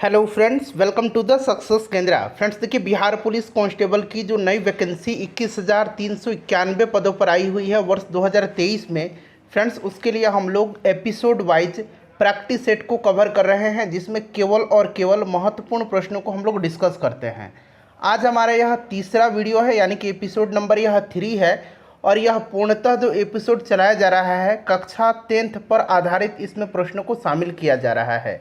Hello friends, welcome to the success Kendra. Friends देखिए, Bihar police constable की जो नई वैकेंसी 21,391 पदों पर आई हुई है वर्ष 2023 में। फ्रेंड्स उसके लिए हम लोग एपिसोड वाइज प्रैक्टिस सेट को कवर कर रहे हैं, जिसमें केवल और केवल महत्वपूर्ण प्रश्नों को हम लोग डिस्कस करते हैं। आज हमारा यह तीसरा वीडियो है, यानी कि एपिसोड नंबर यह 3 है। और यह पूर्णतः जो एपिसोड चलाया जा रहा है कक्षा 10th पर आधारित इसमें प्रश्नों को शामिल किया जा रहा है।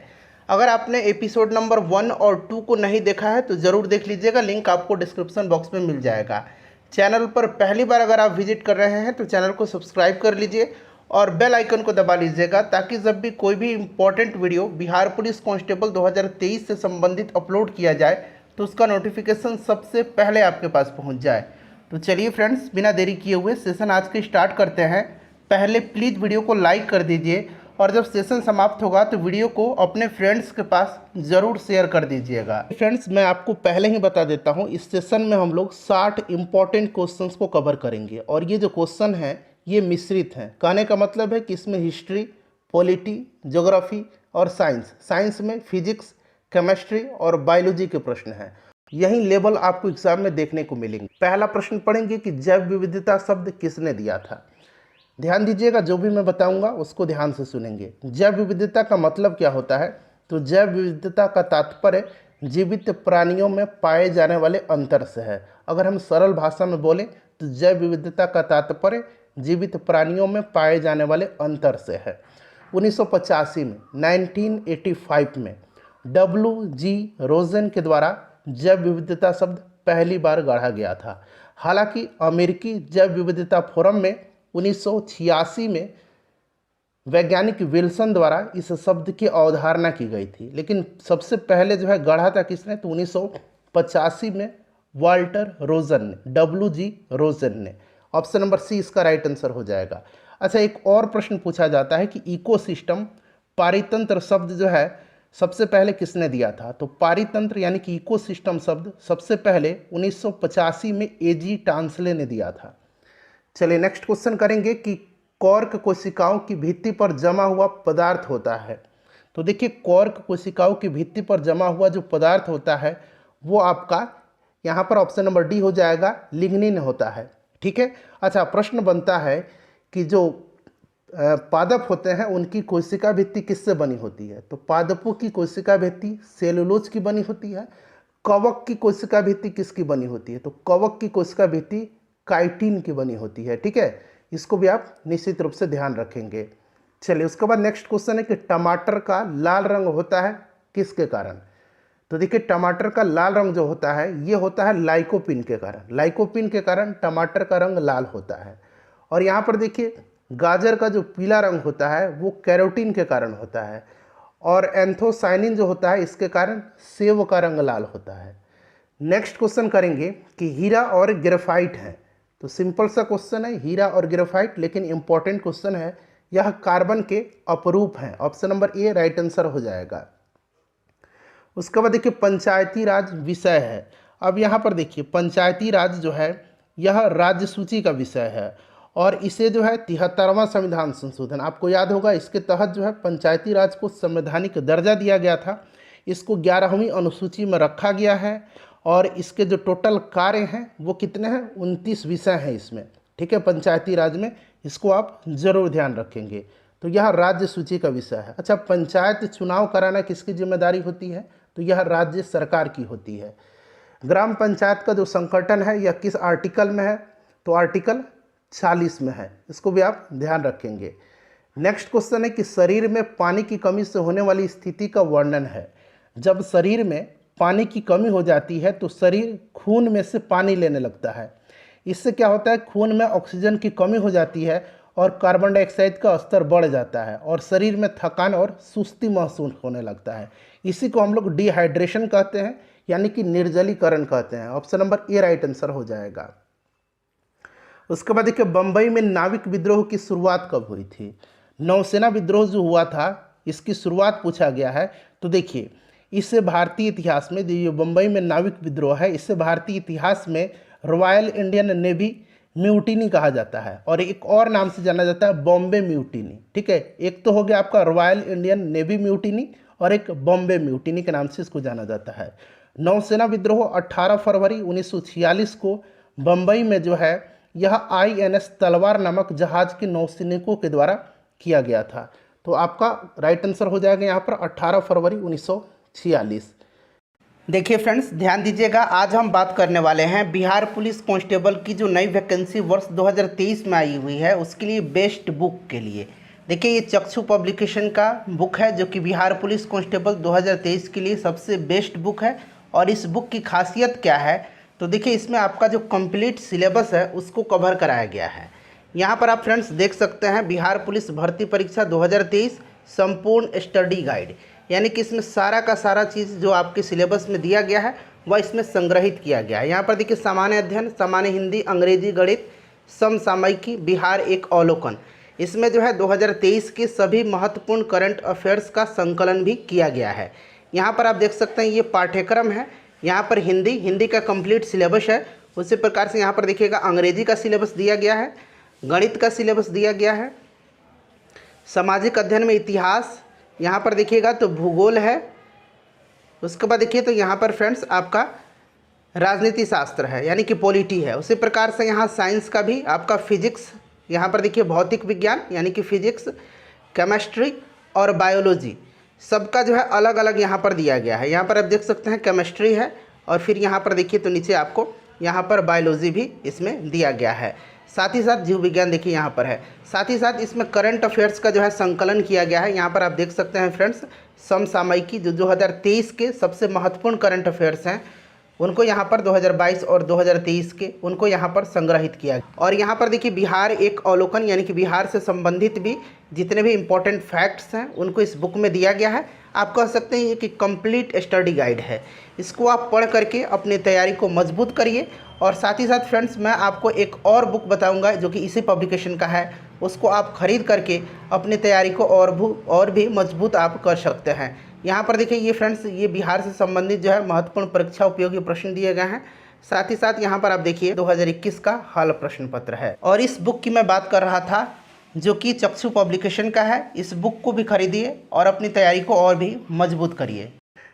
अगर आपने एपिसोड नंबर 1 और 2 को नहीं देखा है तो ज़रूर देख लीजिएगा, लिंक आपको डिस्क्रिप्शन बॉक्स में मिल जाएगा। चैनल पर पहली बार अगर आप विजिट कर रहे हैं तो चैनल को सब्सक्राइब कर लीजिए और बेल आइकन को दबा लीजिएगा, ताकि जब भी कोई भी important video Bihar police constable 2023 से संबंधित अपलोड किया जाए तो उसका नोटिफिकेशन सबसे पहले आपके पास पहुँच जाए। तो चलिए फ्रेंड्स, बिना देरी किए हुए सेशन आज के स्टार्ट करते हैं। पहले प्लीज़ वीडियो को लाइक कर दीजिए और जब सेशन समाप्त होगा तो वीडियो को अपने फ्रेंड्स के पास ज़रूर शेयर कर दीजिएगा। फ्रेंड्स मैं आपको पहले ही बता देता हूं, इस सेशन में हम लोग 60 इम्पॉर्टेंट क्वेश्चंस को कवर करेंगे और ये जो क्वेश्चन हैं ये मिश्रित हैं। कहने का मतलब है कि इसमें हिस्ट्री, पॉलिटी, ज्योग्राफी और साइंस में फिजिक्स, केमिस्ट्री और बायोलॉजी के प्रश्न हैं। यही लेवल आपको एग्जाम में देखने को मिलेंगे। पहला प्रश्न पढ़ेंगे कि जैव विविधता शब्द किसने दिया था। ध्यान दीजिएगा, जो भी मैं बताऊंगा उसको ध्यान से सुनेंगे। जैव विविधता का मतलब क्या होता है? तो जैव विविधता का तात्पर्य जीवित प्राणियों में पाए जाने वाले अंतर से है। अगर हम सरल भाषा में बोलें तो जैव विविधता का तात्पर्य जीवित प्राणियों में पाए जाने वाले अंतर से है। 1985 में 1985 में W.G. रोजन के द्वारा जैव विविधता शब्द पहली बार गढ़ा गया था। हालांकि अमेरिकी जैव विविधता फोरम में 1986 में वैज्ञानिक विल्सन द्वारा इस शब्द की अवधारणा की गई थी, लेकिन सबसे पहले जो है गढ़ा था किसने? तो 1985 में वाल्टर रोजन ने, W.G. रोजन ने। ऑप्शन नंबर सी इसका राइट आंसर हो जाएगा। अच्छा, एक और प्रश्न पूछा जाता है कि इकोसिस्टम, पारितंत्र शब्द जो है सबसे पहले किसने दिया था? तो पारितंत्र यानी कि इकोसिस्टम शब्द सबसे पहले 1985 में A.G. टांसले ने दिया था। चलिए नेक्स्ट क्वेश्चन करेंगे कि कॉर्क कोशिकाओं की भित्ति पर जमा हुआ पदार्थ होता है। तो देखिए, कॉर्क कोशिकाओं की भित्ति पर जमा हुआ जो पदार्थ होता है वो आपका यहाँ पर ऑप्शन नंबर डी हो जाएगा, लिग्निन होता है। ठीक है। अच्छा, प्रश्न बनता है कि जो पादप होते हैं उनकी कोशिका भित्ति किससे बनी होती है? तो पादपों की कोशिका भित्ति सेलुलोज की बनी होती है। कवक की कोशिका भित्ति किसकी बनी होती है? तो कवक की कोशिका भित्ति काइटिन की बनी होती है। ठीक है, इसको भी आप निश्चित रूप से ध्यान रखेंगे। चलिए उसके बाद नेक्स्ट क्वेश्चन है कि टमाटर का लाल रंग होता है किसके कारण? तो देखिए, टमाटर का लाल रंग जो होता है ये होता है लाइकोपिन के कारण। लाइकोपिन के कारण टमाटर का रंग लाल होता है। और यहाँ पर देखिए, गाजर का जो पीला रंग होता है वो कैरोटीन के कारण होता है। और एंथोसाइनिन जो होता है इसके कारण सेब का रंग लाल होता है। नेक्स्ट क्वेश्चन करेंगे कि हीरा और ग्रेफाइट है। तो सिंपल सा क्वेश्चन है, हीरा और ग्रेफाइट, लेकिन इंपॉर्टेंट क्वेश्चन है। यह कार्बन के अपरूप हैं। Option number A right answer हो जाएगा। उसके बाद देखिए, पंचायती राज विषय है। अब यहाँ पर देखिए, पंचायती राज जो है यह राज्य सूची का विषय है और इसे जो है 73वां संविधान संशोधन, आपको याद होगा, इसके तहत जो है पंचायती राज को संवैधानिक दर्जा दिया गया था। इसको 11वीं अनुसूची में रखा गया है और इसके जो टोटल कार्य हैं वो कितने हैं? 29 विषय हैं इसमें। ठीक है, पंचायती राज में, इसको आप जरूर ध्यान रखेंगे। तो यह राज्य सूची का विषय है। अच्छा, पंचायत चुनाव कराना किसकी जिम्मेदारी होती है? तो यह राज्य सरकार की होती है। ग्राम पंचायत का जो संगठन है यह किस आर्टिकल में है? तो आर्टिकल 40 में है। इसको भी आप ध्यान रखेंगे। नेक्स्ट क्वेश्चन है कि शरीर में पानी की कमी से होने वाली स्थिति का वर्णन है। जब शरीर में पानी की कमी हो जाती है तो शरीर खून में से पानी लेने लगता है। इससे क्या होता है? खून में ऑक्सीजन की कमी हो जाती है और कार्बन डाइऑक्साइड का स्तर बढ़ जाता है और शरीर में थकान और सुस्ती महसूस होने लगता है। इसी को हम लोग डिहाइड्रेशन कहते हैं, यानी कि निर्जलीकरण कहते हैं। Option number A right answer हो जाएगा। उसके बाद देखिए, बंबई में नाविक विद्रोह की शुरुआत कब हुई थी? नौसेना विद्रोह जो हुआ था इसकी शुरुआत पूछा गया है। तो देखिए, इससे भारतीय इतिहास में जो बंबई में नाविक विद्रोह है इससे भारतीय इतिहास में रॉयल इंडियन नेवी म्यूटिनी कहा जाता है और एक और नाम से जाना जाता है बॉम्बे म्यूटिनी। ठीक है, एक तो हो गया आपका रॉयल इंडियन नेवी म्यूटिनी और एक बॉम्बे म्यूटिनी के नाम से इसको जाना जाता है। नौसेना विद्रोह 18 फरवरी 1946 को बम्बई में जो है यह INS तलवार नामक जहाज के नौसैनिकों के द्वारा किया गया था। तो आपका राइट आंसर हो जाएगा यहाँ पर 18 फरवरी 1946। देखिए फ्रेंड्स, ध्यान दीजिएगा, आज हम बात करने वाले हैं बिहार पुलिस कांस्टेबल की जो नई वैकेंसी वर्ष 2023 में आई हुई है उसके लिए बेस्ट बुक के लिए। देखिए, ये चक्षु पब्लिकेशन का बुक है जो कि बिहार पुलिस कांस्टेबल 2023 के लिए सबसे बेस्ट बुक है। और इस बुक की खासियत क्या है, तो देखिए इसमें आपका जो कंप्लीट सिलेबस है उसको कवर कराया गया है। यहाँ पर आप फ्रेंड्स देख सकते हैं बिहार पुलिस भर्ती परीक्षा 2023 संपूर्ण स्टडी गाइड, यानी कि इसमें सारा का सारा चीज़ जो आपके सिलेबस में दिया गया है वह इसमें संग्रहित किया गया है। यहाँ पर देखिए सामान्य अध्ययन, सामान्य हिंदी, अंग्रेजी, गणित, समसामयिकी, बिहार एक अवलोकन, इसमें जो है 2023 के सभी महत्वपूर्ण करंट अफेयर्स का संकलन भी किया गया है। यहाँ पर आप देख सकते हैं ये पाठ्यक्रम है। यहाँ पर हिंदी का कंप्लीट सिलेबस है। उसी प्रकार से यहाँ पर देखिएगा अंग्रेजी का सिलेबस दिया गया है, गणित का सिलेबस दिया गया है, सामाजिक अध्ययन में इतिहास, यहाँ पर देखिएगा तो भूगोल है। उसके बाद देखिए तो यहाँ पर फ्रेंड्स आपका राजनीति शास्त्र है, यानी कि पॉलिटी है। उसी प्रकार से यहाँ साइंस का भी आपका फिजिक्स, यहाँ पर देखिए भौतिक विज्ञान यानी कि फिजिक्स, केमिस्ट्री और बायोलॉजी, सबका जो है अलग अलग यहाँ पर दिया गया है। यहाँ पर आप देख सकते हैं केमिस्ट्री है और फिर यहाँ पर देखिए तो नीचे आपको यहाँ पर बायोलॉजी भी इसमें दिया गया है। साथ ही साथ जीव विज्ञान देखिए यहाँ पर है। साथ ही साथ इसमें करंट अफेयर्स का जो है संकलन किया गया है। यहाँ पर आप देख सकते हैं फ्रेंड्स समसामयिकी जो 2023 के सबसे महत्वपूर्ण करंट अफेयर्स हैं उनको यहाँ पर 2022 और 2023 के उनको यहाँ पर संग्रहित किया गया। और यहाँ पर देखिए बिहार एक अवलोकन, यानी कि बिहार से संबंधित भी जितने भी इम्पोर्टेंट फैक्ट्स हैं उनको इस बुक में दिया गया है। आप कह सकते हैं ये कि कंप्लीट स्टडी गाइड है। इसको आप पढ़ करके अपनी तैयारी को मजबूत करिए। और साथ ही साथ फ्रेंड्स मैं आपको एक और बुक बताऊंगा जो कि इसी पब्लिकेशन का है, उसको आप खरीद करके अपनी तैयारी को और भी मजबूत आप कर सकते हैं। यहाँ पर देखिए ये फ्रेंड्स ये बिहार से संबंधित जो है महत्वपूर्ण परीक्षा उपयोगी प्रश्न दिए गए हैं। साथ ही साथ यहाँ पर आप देखिए 2021 का हाल प्रश्न पत्र है। और इस बुक की मैं बात कर रहा था जो कि चक्षु पब्लिकेशन का है। इस बुक को भी खरीदिए और अपनी तैयारी को और भी मजबूत करिए।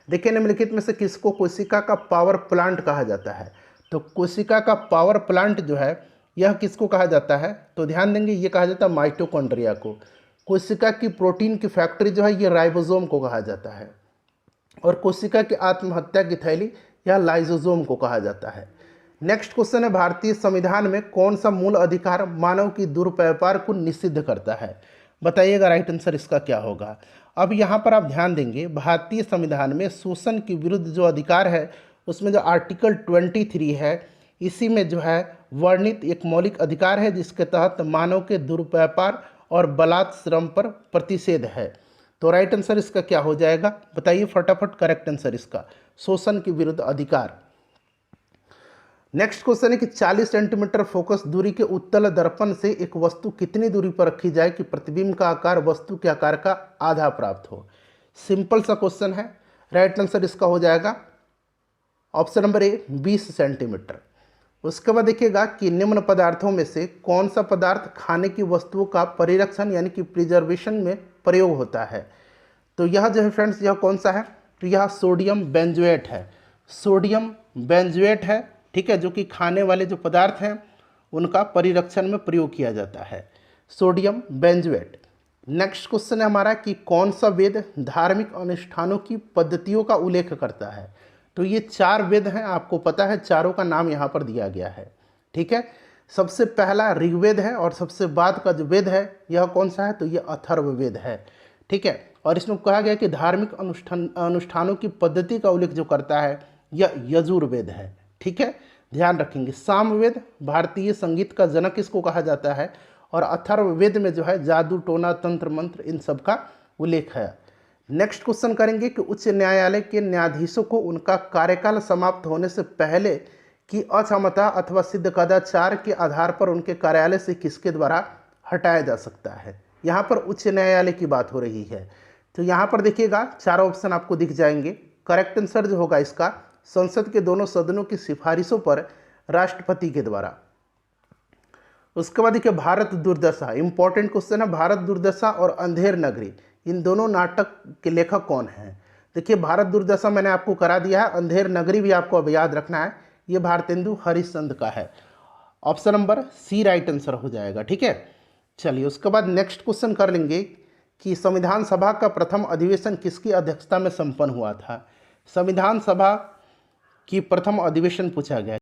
देखिए निम्नलिखित में से किसको कोशिका का पावर प्लांट कहा जाता है? तो कोशिका का पावर प्लांट जो है यह किसको कहा जाता है? तो ध्यान देंगे ये कहा जाता है माइटोकॉन्ड्रिया को। कोशिका की प्रोटीन की फैक्ट्री जो है ये राइबोसोम को कहा जाता है। और कोशिका की आत्महत्या की थैली यह लाइसोसोम को कहा जाता है। नेक्स्ट क्वेश्चन है भारतीय संविधान में कौन सा मूल अधिकार मानव की दुर्व्यापार को निषिद्ध करता है? बताइएगा राइट आंसर इसका क्या होगा। अब यहाँ पर आप ध्यान देंगे भारतीय संविधान में शोषण के विरुद्ध जो अधिकार है उसमें जो आर्टिकल 23 है इसी में जो है वर्णित एक मौलिक अधिकार है जिसके तहत मानव के दुर्व्यापार और बलात् श्रम पर प्रतिषेध है। तो राइट आंसर इसका क्या हो जाएगा बताइए फटाफट। करेक्ट आंसर इसका शोषण के विरुद्ध अधिकार। नेक्स्ट क्वेश्चन है कि 40 सेंटीमीटर फोकस दूरी के उत्तल दर्पण से एक वस्तु कितनी दूरी पर रखी जाए कि प्रतिबिंब का आकार वस्तु के आकार का आधा प्राप्त हो? सिंपल सा क्वेश्चन है। राइट आंसर इसका हो जाएगा ऑप्शन नंबर ए 20 सेंटीमीटर। उसके बाद देखिएगा कि निम्न पदार्थों में से कौन सा पदार्थ खाने की वस्तुओं का परिरक्षण यानी कि प्रिजर्वेशन में प्रयोग होता है? तो यह जो है फ्रेंड्स यह कौन सा है? तो यह सोडियम बेंजोएट है। सोडियम बेंजोएट है, ठीक है, जो कि खाने वाले जो पदार्थ हैं उनका परिरक्षण में प्रयोग किया जाता है, सोडियम बेंजोएट। नेक्स्ट क्वेश्चन है हमारा कि कौन सा वेद धार्मिक अनुष्ठानों की पद्धतियों का उल्लेख करता है? तो ये 4 वेद हैं, आपको पता है, चारों का नाम यहाँ पर दिया गया है, ठीक है। सबसे पहला ऋग्वेद है और सबसे बाद का जो वेद है यह कौन सा है? तो यह अथर्ववेद है, ठीक है। और इसमें कहा गया कि धार्मिक अनुष्ठानों की पद्धति का उल्लेख जो करता है यह यजुर्वेद है, ठीक है, ध्यान रखेंगे। सामवेद भारतीय संगीत का जनक इसको कहा जाता है। और अथर्ववेद में जो है जादू टोना तंत्र मंत्र इन सब का उल्लेख है। नेक्स्ट क्वेश्चन करेंगे कि उच्च न्यायालय के न्यायाधीशों को उनका कार्यकाल समाप्त होने से पहले की अक्षमता अथवा सिद्ध कदाचार के आधार पर उनके कार्यालय से किसके द्वारा हटाया जा सकता है? यहाँ पर उच्च न्यायालय की बात हो रही है। तो यहाँ पर देखिएगा 4 ऑप्शन आपको दिख जाएंगे। करेक्ट आंसर जो होगा इसका संसद के दोनों सदनों की सिफारिशों पर राष्ट्रपति के द्वारा। उसके बाद देखिए भारत दुर्दशा, इंपॉर्टेंट क्वेश्चन है। भारत दुर्दशा और अंधेर नगरी इन दोनों नाटक के लेखक कौन हैं? देखिए भारत दुर्दशा मैंने आपको करा दिया है, अंधेर नगरी भी आपको अब याद रखना है, ये भारतेंदु हरिश्चंद्र का है। Option number C right answer हो जाएगा, ठीक है। चलिए उसके बाद नेक्स्ट क्वेश्चन कर लेंगे कि संविधान सभा का प्रथम अधिवेशन किसकी अध्यक्षता में संपन्न हुआ था। संविधान सभा की प्रथम अधिवेशन पूछा गया।